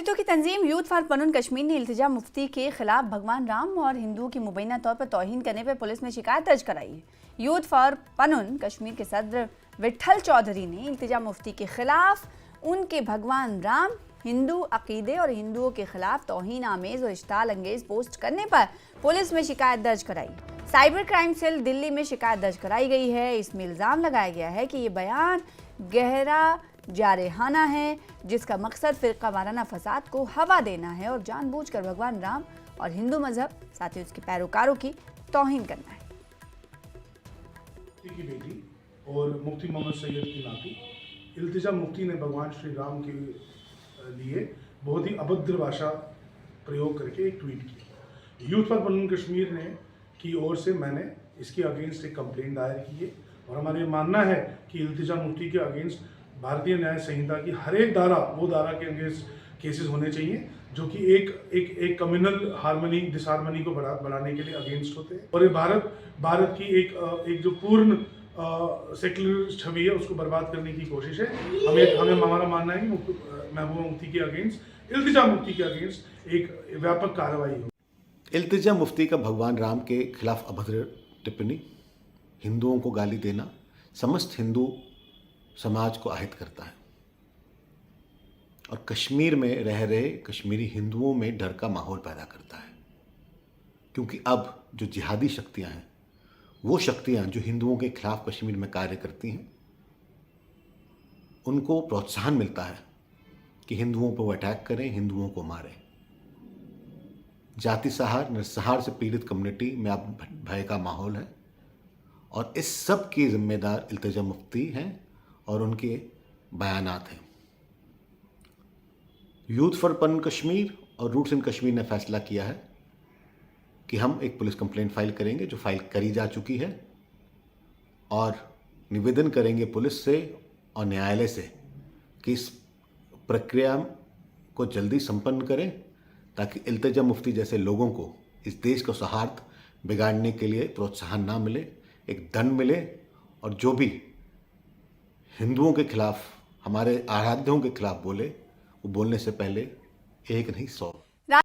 अक़लीतों की तंजीम youth for Panun Kashmir ने इल्तिजा मुफ्ती के खिलाफ भगवान राम और हिंदुओं की मुबैना तौर पर तौहीन करने पर पुलिस में शिकायत दर्ज कराई है। यूथ फॉर पनुन कश्मीर के सदर विठल चौधरी ने इल्तिजा मुफ्ती के खिलाफ उनके भगवान राम, हिंदू अकीदे और हिंदुओं के खिलाफ तौहीन आमेज और इश्ताल अंगेज पोस्ट करने पर पुलिस में शिकायत दर्ज कराई। साइबर क्राइम सेल दिल्ली में शिकायत दर्ज कराई गई है। इसमें इल्ज़ाम लगाया गया है कि ये बयान गहरा जारहाना है, जिसका मकसद फ़िरका वाराना फसाद को हवा देना है और जानबूझकर भगवान राम और हिंदू मजहब साथ ही उसके पैरोकारों की तौहीन करना है। की बेटी और मुफ्ती मोहम्मद सैयद की नाती इल्तिजा मुफ्ती ने भगवान श्री राम के लिए बहुत ही अभद्र भाषा प्रयोग करके एक ट्वीट किया। यूथ फॉर पनुन कश्मीर ने की ओर से मैंने इसके अगेंस्ट एक कंप्लेंट दायर की है और हमारा ये मानना है कि इल्तिजा मुफ्ती के अगेंस्ट भारतीय न्याय संहिता की हर एक धारा, वो धारा के अगेंस्ट केसेस होने चाहिए जो कि एक कम्युनल हार्मनी डिसहार्मनी को बढ़ाने के लिए अगेंस्ट होते हैं। और ये भारत की एक जो पूर्ण सेक्युलर छवि है उसको बर्बाद करने की कोशिश है। हमें हमारा मानना है कि महबूबा मुफ्ती के अगेंस्ट, इल्तिजा मुफ्ती के अगेंस्ट एक व्यापक कार्रवाई हो। इल्तिजा मुफ्ती का भगवान राम के खिलाफ अभद्र टिप्पणी, हिंदुओं को गाली देना समस्त हिंदू समाज को आहत करता है और कश्मीर में रह रहे कश्मीरी हिंदुओं में डर का माहौल पैदा करता है, क्योंकि अब जो जिहादी शक्तियां हैं, वो शक्तियां जो हिंदुओं के खिलाफ कश्मीर में कार्य करती हैं, उनको प्रोत्साहन मिलता है कि हिंदुओं पर वो अटैक करें, हिंदुओं को मारें। जाति सहार नरसंहार से पीड़ित कम्युनिटी में अब भय का माहौल है और इस सब की जिम्मेदार इल्तिजा मुफ्ती हैं और उनके बयानात हैं। यूथ फॉर पनुन कश्मीर और रूट्स इन कश्मीर ने फैसला किया है कि हम एक पुलिस कंप्लेंट फाइल करेंगे, जो फाइल करी जा चुकी है, और निवेदन करेंगे पुलिस से और न्यायालय से कि इस प्रक्रिया को जल्दी संपन्न करें ताकि इल्तिजा मुफ्ती जैसे लोगों को इस देश का सौहार्द बिगाड़ने के लिए प्रोत्साहन ना मिले, एक दंड मिले और जो भी हिंदुओं के खिलाफ, हमारे आराध्यों के खिलाफ बोले, वो बोलने से पहले एक नहीं 100